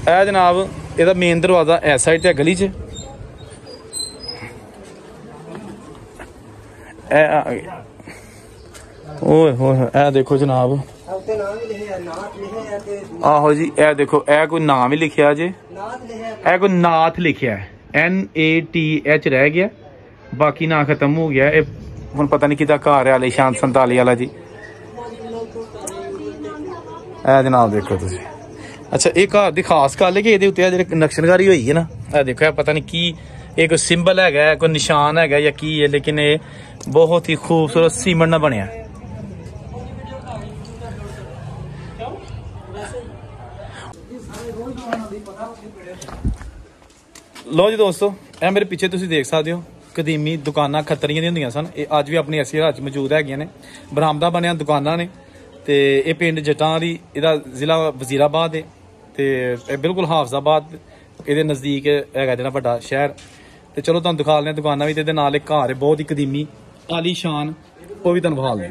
ਇਹ जनाब ਇਹਦਾ मेन दरवाज़ा इस साइड ते गली च ओए होए ए देखो जनाब आहो जी ए देखो ए कोई नाम ही लिखिया जे ए कोई नाथ लिखिया है NATH रह गया बाकी ना खत्म हो गया हुण पता नहीं किदा घर है आलीशान 47 वाला जी ए जनाब देखो तुसीं अच्छा ये घर की खास गल है कि ये उत्ते जिहड़ी नक्शनकारी हुई है ना ए देखो पता नहीं की एक सिंबल है कोई निशान है या की है लेकिन ये बहुत ही खूबसूरत सीमेंट ना बनया लो जी दोस्तों ए मेरे पीछे तुसीं देख सकते हो कदीमी दुकाना खत्तरियां दी हुंदियां सन ये अज भी अपनी ऐसी हालत मौजूद है ने बरामदा बनया दुकाना ने ते ये पिंड जटां दी इहदा जिला वजीराबाद है ते बिल्कुल हाफजाबाद ये नज़दीक है जिहड़ा वड्डा शहर तो चलो तुहानूं दिखा लें दुकाना भी ते नाल एक घर है बहुत ही कदीमी आलीशान वो भी तुहानूं दिखा लें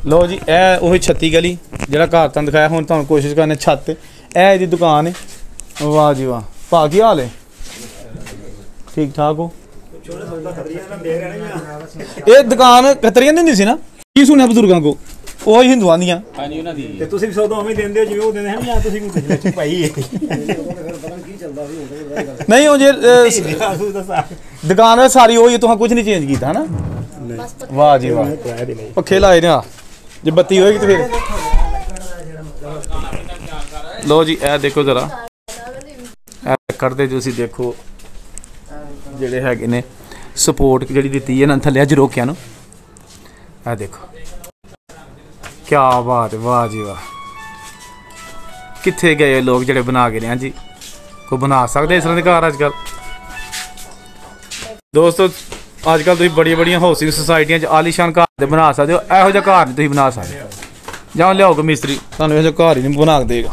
लो जी ए वही 36 गली जिहड़ा घर तुहानूं दिखाया हुण तुहानूं कोशिश करने छत ए इहदी दुकान है वाह जी वाह भा की हाल है ठीक ठाक हो ये दुकान खतरियां दी हुंदी सी ना की सुनिया बजुर्गों को ਉਹ ਹਿੰਦੂਆਂ ਦੀਆਂ ਹਾਂਜੀ ਉਹਨਾਂ ਦੀ ਤੇ ਤੁਸੀਂ ਵੀ ਸੌਦਾ ਉਵੇਂ ਦਿੰਦੇ ਹੋ ਜਿਵੇਂ ਉਹ ਦਿੰਦੇ ਹਨ ਜਾਂ ਤੁਸੀਂ ਕੋਈ ਵਿੱਚ ਪਾਈ ਹੈ ਨਹੀਂ ਉਹ ਜੇ ਦੁਕਾਨ ਹੈ ਸਾਰੀ ਉਹ ਹੀ ਤੁਸੀਂ ਕੁਝ ਨਹੀਂ ਚੇਂਜ ਕੀਤਾ ਹਨਾ ਵਾਹ ਜੀ ਵਾਹ ਪੱਖੇ ਲਾਏ ਨੇ ਜੇ ਬੱਤੀ ਹੋਏਗੀ ਤੇ ਫਿਰ ਲੋ ਜੀ ਇਹ ਦੇਖੋ ਜ਼ਰਾ ਇਹ ਕਰਦੇ ਜੋ ਤੁਸੀਂ ਦੇਖੋ ਜਿਹੜੇ ਹੈਗੇ ਨੇ ਸਪੋਰਟ ਜਿਹੜੀ ਦਿੱਤੀ ਹੈ ਨਾ ਥੱਲੇ ਅੱਜ ਰੋਕਿਆ ਨੂੰ ਇਹ ਦੇਖੋ क्या बात है वाह जी वाह कितने गए लोग जड़े बना के रहे हैं जी कोई बना सकते इस तरह के घर अजकल दोस्तों अजकल तुम बड़ी बड़िया हाउसिंग सोसाइटियां आलीशान घर बना सकते हो यहो जिहा घर नहीं बना सकते जाओ लियाओ कोई मिस्त्री तुहानूं इहो घर ही नहीं बना के देगा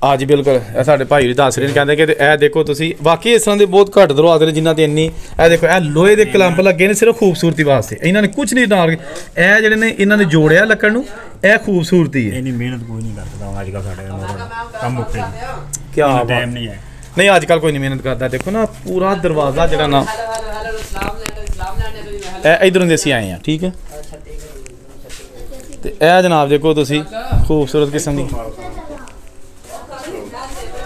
हाँ जी बिल्कुल साढ़े भाई दस रहे कहते कि यह देखो तुसी बाकी इस तरह के बहुत घट दरवाजे ने जिन्होंने इन्नी यह देखो यह लोहे के क्लैंप लगे ने सिर्फ खूबसूरती वास्ते इन्होंने कुछ नहीं डाल के यह जिहड़े ने इन्होंने जोड़िया लकड़ नूं यह खूबसूरती है मेहनत कोई नहीं करता अजकल साडे काम मुक्के क्या टाइम नहीं है नहीं अजकल कोई नहीं मेहनत करता देखो ना पूरा दरवाजा जिहड़ा ना इधरों से असीं आए हैं ठीक है ते यह जनाब देखो तुसी खूबसूरत किस्म की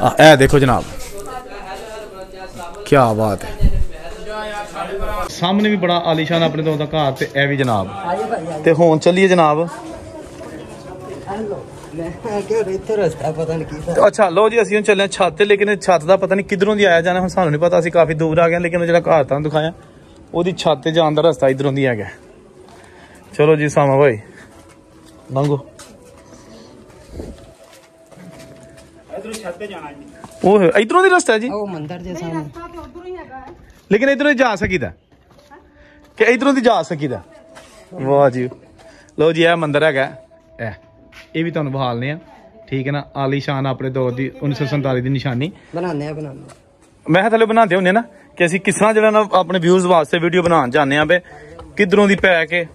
ए देखो जनाब क्या बात है सामने भी बड़ा आलीशान अपने तो घर ते ए भी जनाब ते हुण चलिए जनाब अच्छा लो जी असीं चले छत लेकिन छत का पता नहीं किधरों दी आया जाना हुण सानूं नहीं पता असीं काफ़ी दूर आ गए लेकिन जिहड़ा घर तुहानूं दिखाया ओहदी छत ते जाण दा रस्ता इधरों दी है चलो जी सामा भाई लंघो इधरों रास्ता है जी मंदिर दे सामने लेकिन इधरों जा सकीदा कि इधरों दी जा सकीदा वाह जी लो जी यह मंदिर है ये भी तुहानूं बहालने ठीक है ना आलीशान अपने दौर की 1947 की निशानी बनाने मैं थले बनाते होंगे ना कि असीं किस तरह जो अपने व्यूज वास्ते वीडियो बना चाहते हैं बे किधरों दी पै के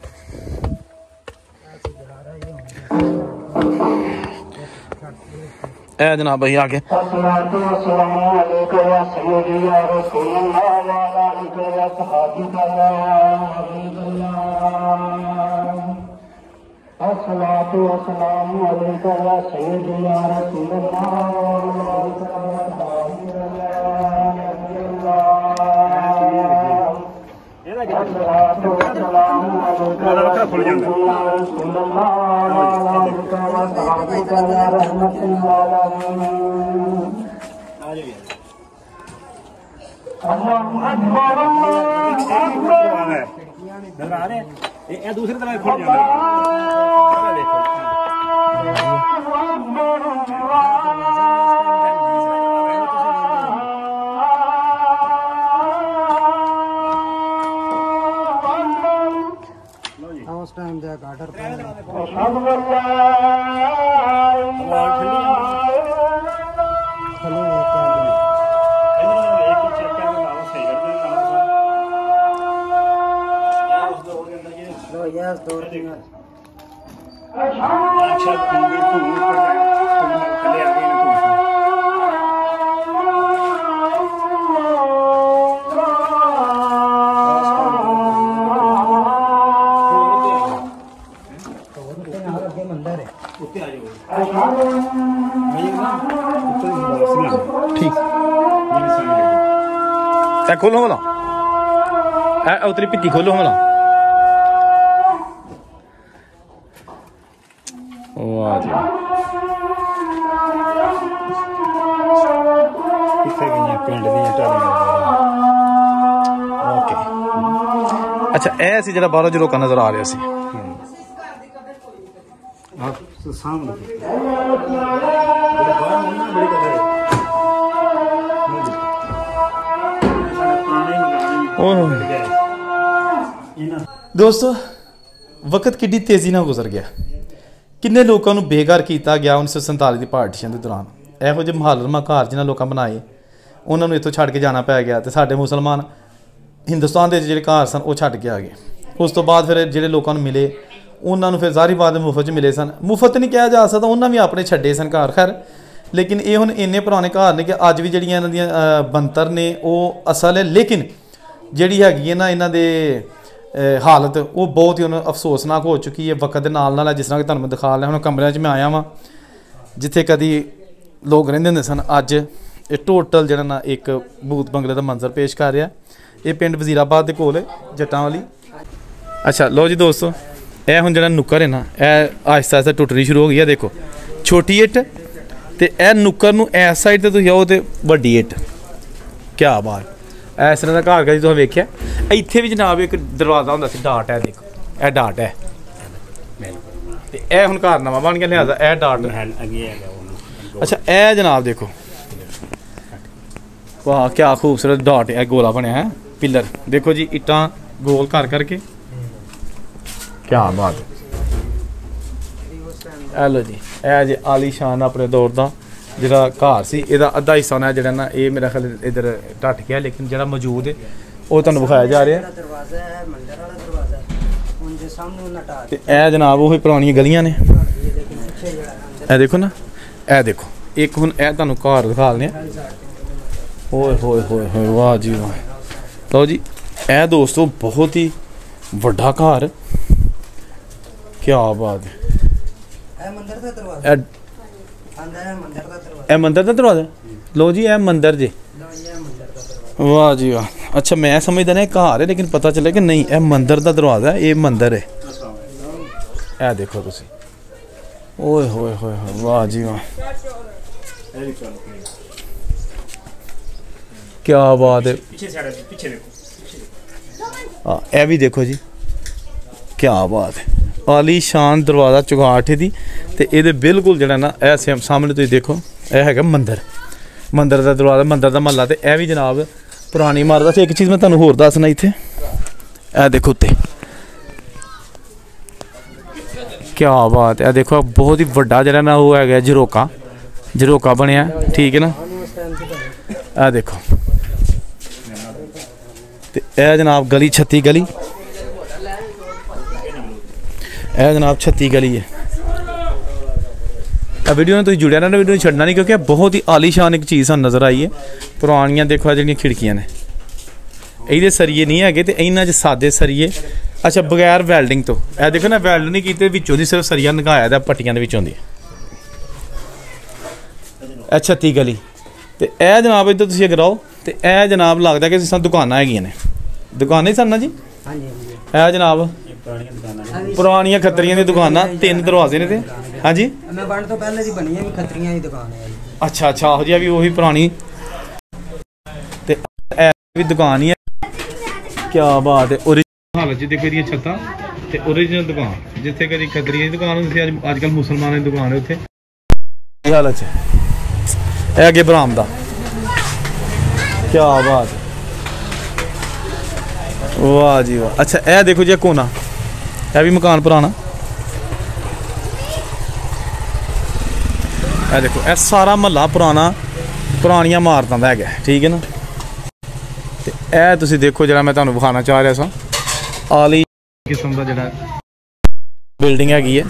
ए जनाब भाई आगे दूसरी तरफ खुल जाता उस टाइम दे गार्डर अच्छा ठीक खोलो भला, उतरी भित्ती खोलो भला। वाह जी, ओके। अच्छा ए सी जेड़ा बाहरों जो लोग नजर आ रहा सी दोस्तों, वक्त किड्डी तेजी नाल गुजर गया। किन्ने लोगों को बेघर किया गया 1947 की पार्टीशन के दौरान। ਇਹੋ ਜਿਹੇ ਮਹੱਲਰਮਾ ਘਰ ਜਿਨ੍ਹਾਂ ਲੋਕਾਂ ਬਣਾਏ ਉਹਨਾਂ ਨੂੰ ਇੱਥੋਂ ਛੱਡ ਕੇ ਜਾਣਾ ਪੈ ਗਿਆ, ਤੇ ਸਾਡੇ ਮੁਸਲਮਾਨ ਹਿੰਦੁਸਤਾਨ ਦੇ ਜਿਹੜੇ ਘਰ ਸਨ ਉਹ ਛੱਡ ਕੇ ਆ ਗਏ। ਉਸ ਤੋਂ ਬਾਅਦ ਫਿਰ ਜਿਹੜੇ ਲੋਕਾਂ ਨੂੰ ਮਿਲੇ ਉਹਨਾਂ ਨੂੰ ਫਿਰ ਜ਼ਾਹਰੀ ਬਾਤ ਮੁਫਤ 'ਚ ਮਿਲੇ ਸਨ। ਮੁਫਤ ਨਹੀਂ ਕਿਹਾ ਜਾ ਸਕਦਾ, ਉਹਨਾਂ ਵੀ ਆਪਣੇ ਛੱਡੇ ਸਨ ਘਰ। ਖੈਰ ਲੇਕਿਨ ਇਹ ਹੁਣ ਇੰਨੇ ਪੁਰਾਣੇ ਘਰ ਨੇ ਕਿ ਅੱਜ ਵੀ ਜਿਹੜੀਆਂ ਇਹਨਾਂ ਦੀਆਂ ਬਣਤਰ ਨੇ ਉਹ ਅਸਲ ਹੈ, ਲੇਕਿਨ ਜਿਹੜੀ ਹੈਗੀ ਹੈ ਨਾ ਇਹਨਾਂ ਦੇ ਹਾਲਤ ਉਹ ਬਹੁਤ ਹੀ ਉਹਨੂੰ ਅਫਸੋਸਨਾਕ ਹੋ ਚੁੱਕੀ ਹੈ ਵਕਤ ਦੇ ਨਾਲ ਨਾਲ। ਜਿਸ ਤਰ੍ਹਾਂ ਕਿ ਤੁਹਾਨੂੰ ਮੈਂ ਦਿਖਾ ਲਿਆ, ਹੁਣ ਕਮਰਿਆਂ 'ਚ ਮੈਂ ਆਇਆ ਵਾਂ ਜਿੱਥੇ ਕਦੀ ਲੋਕ ਰਹਿੰਦੇ ਹੁੰਦੇ ਸਨ, ਅੱਜ ਇਹ ਟੋਟਲ ਜਿਹੜਾ ਨਾ ਇੱਕ ਭੂਤ ਬੰਗਲੇ ਦਾ ਮੰਜ਼ਰ ਪੇਸ਼ ਕਰ ਰਿਹਾ। ਇਹ ਪਿੰਡ ਵਜ਼ੀਰਾਬਾਦ ਦੇ ਕੋਲ ਹੈ, ਜੱਟਾਂ ਵਾਲੀ। ਅੱਛਾ ਲਓ ਜੀ ਦੋਸਤੋ, ਇਹ ਹੁਣ ਜਿਹੜਾ ਨੁੱਕਰ ਹੈ ਨਾ ਇਹ ਆਹਿਸਤਾ ਆਹਿਸਤਾ ਟੁੱਟਣੀ ਸ਼ੁਰੂ ਹੋ ਗਈ ਹੈ। ਦੇਖੋ ਛੋਟੀ ਇੱਟ ਤੇ ਇਹ ਨੁੱਕਰ ਨੂੰ ਇਸ ਸਾਈਡ ਤੇ ਤੁਸੀਂ ਆਓ ਤੇ ਵੱਡੀ ਇੱਟ। ਕਿਆ ਬਾਤ, ਇਸ ਤਰ੍ਹਾਂ ਦਾ ਘਰ ਕਦੀ ਤੁਸੀਂ ਵੇਖਿਆ? ਇੱਥੇ ਵੀ ਜਨਾਬ ਇੱਕ ਦਰਵਾਜ਼ਾ ਹੁੰਦਾ ਸੀ, ਡਾਟ ਹੈ। ਦੇਖੋ ਇਹ ਡਾਟ ਹੈ ਤੇ ਇਹ ਹੁਣ ਘਰ ਨਵਾਂ ਬਣ ਗਿਆ, ਲਿਹਾਜ਼ਾ ਇਹ ਡਾਟ। ਅੱਛਾ ਇਹ ਜਨਾਬ ਦੇਖੋ, ਵਾਹ ਕਿਆ ਖੂਬਸੂਰਤ ਡਾਟ ਹੈ, ਗੋਲਾ ਬਣਿਆ ਹੈ ਪਿਲਰ। ਦੇਖੋ ਜੀ ਇੱਟਾਂ ਗੋਲ ਕਰ ਕਰਕੇ, ਕਿਆ ਬਾਤ। ਇਹ ਲੋ ਜੀ, ਇਹ ਜੀ ਆਲੀਸ਼ਾਨ ਆਪਣੇ ਦੌਰ ਦਾ ਜਿਹੜਾ ਘਰ ਸੀ, ਇਹਦਾ ਅੱਧਾ ਹਿੱਸਾ ਨਾ ਜਿਹੜਾ ਨਾ ਇਹ ਮੇਰਾ ਖਿਆਲ ਇੱਧਰ ਢੱਟ ਗਿਆ, ਲੇਕਿਨ ਜਿਹੜਾ ਮੌਜੂਦ ਹੈ ਉਹ ਤੁਹਾਨੂੰ ਵਿਖਾਇਆ ਜਾ ਰਿਹਾ। ਤੇ ਇਹ ਜਨਾਬ ਉਹੀ ਪੁਰਾਣੀਆਂ ਗਲੀਆਂ ਨੇ। ਇਹ ਦੇਖੋ ਨਾ, ਇਹ ਦੇਖੋ ਇੱਕ ਹੁਣ ਇਹ ਤੁਹਾਨੂੰ ਘਰ ਦਿਖਾ ਦਿੰਦੇ ਆ। ਓਏ ਹੋਏ ਹੋਏ ਹੋਏ, ਵਾਹ ਜੀ ਵਾਹ। ਲਓ ਜੀ ਇਹ ਦੋਸਤੋ ਬਹੁਤ ਹੀ ਵੱਡਾ ਘਰ, ਕਿਆ ਬਾਤ ਹੈ। ਇਹ ਮੰਦਰ ਦਾ ਦਰਵਾਜ਼ਾ। ਲਓ ਜੀ ਇਹ ਮੰਦਰ ਜੀ, ਵਾਹ ਜੀ ਵਾਹ। ਅੱਛਾ ਮੈਂ ਸਮਝਦਾ ਨਾ ਇਹ ਘਰ ਹੈ, ਲੇਕਿਨ ਪਤਾ ਚੱਲਿਆ ਕਿ ਨਹੀਂ ਇਹ ਮੰਦਰ ਦਾ ਦਰਵਾਜ਼ਾ ਹੈ, ਇਹ ਮੰਦਰ ਹੈ। ਇਹ ਦੇਖੋ ਤੁਸੀਂ, ਓਏ ਹੋਏ ਹੋਏ ਹੋਏ, ਵਾਹ ਜੀ ਵਾਹ, ਕਿਆ ਬਾਤ ਹੈ। ਇਹ ਵੀ ਦੇਖੋ ਜੀ, ਕਿਆ ਬਾਤ ਹੈ। ਆਲੀਸ਼ਾਨ ਦਰਵਾਜ਼ਾ ਚੁਗਾਠ ਦੀ, ਤੇ ਇਹਦੇ ਬਿਲਕੁਲ ਜਿਹੜਾ ਨਾ ਇਹ ਸਾਹਮਣੇ ਤੁਸੀਂ ਦੇਖੋ ਇਹ ਹੈਗਾ ਮੰਦਰ, ਮੰਦਰ ਦਾ ਦਰਵਾਜ਼ਾ, ਮੰਦਰ ਦਾ ਮਹੱਲਾ। ਤੇ ਇਹ ਵੀ ਜਨਾਬ ਪੁਰਾਣੀ ਇਮਾਰਤ ਸੀ। ਇੱਕ ਚੀਜ਼ ਮੈਂ ਤੁਹਾਨੂੰ ਹੋਰ ਦੱਸਣਾ, ਇੱਥੇ ਇਹ ਦੇਖੋ ਉੱਤੇ, ਕਿਆ ਬਾਤ ਹੈ। ਇਹ ਦੇਖੋ ਬਹੁਤ ਹੀ ਵੱਡਾ ਜਿਹੜਾ ਨਾ ਉਹ ਹੈਗਾ ਝਰੋਕਾ, ਝਰੋਕਾ ਬਣਿਆ, ਠੀਕ ਹੈ ਨਾ। ਇਹ ਦੇਖੋ, ਤੇ ਇਹ ਜਨਾਬ ਗਲੀ 36 ਗਲੀ, ਇਹ ਜਨਾਬ 36 ਗਲੀ ਹੈ। ਇਹ ਵੀਡੀਓ ਨਾਲ ਤੁਸੀਂ ਜੁੜਿਆ ਰਹਿਣਾ, ਵੀਡੀਓ ਨੂੰ ਛੱਡਣਾ ਨਹੀਂ, ਕਿਉਂਕਿ ਇਹ ਬਹੁਤ ਹੀ ਆਲੀਸ਼ਾਨ ਇੱਕ ਚੀਜ਼ ਸਾਨੂੰ ਨਜ਼ਰ ਆਈ ਹੈ। ਪੁਰਾਣੀਆਂ ਦੇਖੋ ਜਿਹੜੀਆਂ ਖਿੜਕੀਆਂ ਨੇ, ਇਹਦੇ ਸਰੀਏ ਨਹੀਂ ਹੈਗੇ ਤੇ ਇਹਨਾਂ 'ਚ ਸਾਦੇ ਸਰੀਏ। ਅੱਛਾ ਬਗੈਰ ਵੈਲਡਿੰਗ ਤੋਂ, ਇਹ ਦੇਖੋ ਨਾ ਵੈਲਡ ਨਹੀਂ ਕੀਤੇ, ਵਿੱਚੋਂ ਦੀ ਸਿਰਫ ਸਰੀਆ ਨਗਾਇਆ ਦਾ ਪੱਟੀਆਂ ਦੇ ਵਿੱਚੋਂ ਦੀ। ਇਹ 36 ਗਲੀ। ਤੇ ਇਹ ਜਨਾਬ ਇੱਧਰ ਤੁਸੀਂ ਅਗਰ ਆਓ ਤੇ ਇਹ ਜਨਾਬ ਲੱਗਦਾ ਕਿ ਸਾਨੂੰ ਦੁਕਾਨਾਂ ਹੈਗੀਆਂ ਨੇ, ਦੁਕਾਨਾਂ ਹੀ ਸਨ ਨਾ ਜੀ। ਇਹ ਜਨਾਬ ਪੁਰਾਣੀਆਂ ਖੱਤਰੀਆਂ ਦੀ ਦੁਕਾਨਾਂ, 3 ਦਰਵਾਜ਼ੇ ਨੇ। ਤੇ ਹਾਂਜੀ ਮੈਂ ਬਣ ਤੋਂ ਪਹਿਲੇ ਦੀ ਬਣੀ ਹੈ ਵੀ ਖੱਤਰੀਆਂ ਦੀ ਦੁਕਾਨ ਹੈ। ਅੱਛਾ ਅੱਛਾ, ਹੋ ਜੀ ਵੀ ਉਹੀ ਪੁਰਾਣੀ, ਤੇ ਇਹ ਵੀ ਦੁਕਾਨ ਹੀ ਹੈ। ਕਿਆ ਬਾਤ ਹੈ। ओरिजिनल हालत च देखो ਇਹਦੀਆਂ ਛੱਤਾਂ ਤੇ ओरिजिनल दुकान, जिथे कभी खतरी की दुकान होती है अजकल मुसलमानों की दुकान है उत्थे हालत है। अगे बरामदा, क्या बात है, वाह जी वाह। अच्छा यह देखो जी कोना, यह भी मकान पुराना, यह देखो यह सारा महला पुराना, पुरानिया इमारतों का है, ठीक है ना। तो यह तुसी देखो जरा मैं तुहानू विखाना चाह रहा सा, आली किस्म का जरा बिल्डिंग हैगी है।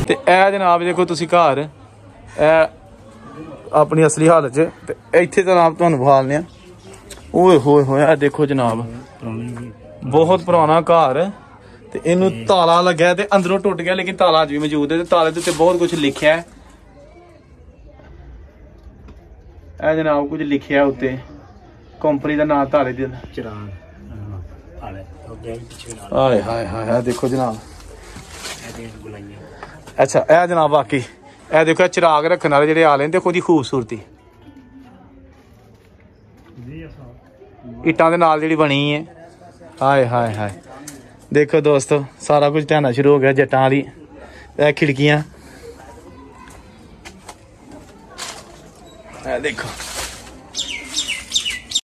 तो यह जनाब देखो तुसी घर अपनी असली हालत च, इत्थे जनाब तुहानू विखाने, ओए होए होए देखो जनाब बहुत पुराना घर। ਤੇ ਇਹਨੂੰ ਤਾਲਾ ਲੱਗਾ ਤੇ ਅੰਦਰੋਂ ਟੁੱਟ ਗਿਆ, ਲੇਕਿਨ ਤਾਲਾ ਅੱਜ ਵੀ ਮੌਜੂਦ ਹੈ ਤੇ ਤਾਲੇ ਦੇ ਉੱਤੇ ਬਹੁਤ ਕੁਝ ਲਿਖਿਆ ਹੈ। ਇਹ ਜਨਾਬ ਕੁਝ ਲਿਖਿਆ ਉੱਤੇ, ਕੰਪਨੀ ਦਾ ਨਾਮ ਤਾਲੇ ਦੇ ਚਰਾਗ ਹਾਏ ਹਾਏ ਹਾਏ ਦੇਖੋ ਜਨਾਬ। ਅੱਛਾ ਇਹ ਜਨਾਬ ਬਾਕੀ ਇਹ ਦੇਖੋ ਚਿਰਾਗ ਰੱਖਣ ਵਾਲੇ ਜਿਹੜੇ ਆਲੇ ਨੇ, ਦੇਖੋ ਦੀ ਖੂਬਸੂਰਤੀ ਇੱਟਾਂ ਦੇ ਨਾਲ ਜਿਹੜੀ ਬਣੀ ਹੈ। ਹਾਏ ਹਾਏ ਹਾਏ ਦੇਖੋ ਦੋਸਤੋ, ਸਾਰਾ ਕੁਝ ਧਿਆਨਾ ਸ਼ੁਰੂ ਹੋ ਗਿਆ ਜੱਟਾਂ ਵਾਲੀ। ਇਹ ਖਿੜਕੀਆਂ ਇਹ ਦੇਖੋ।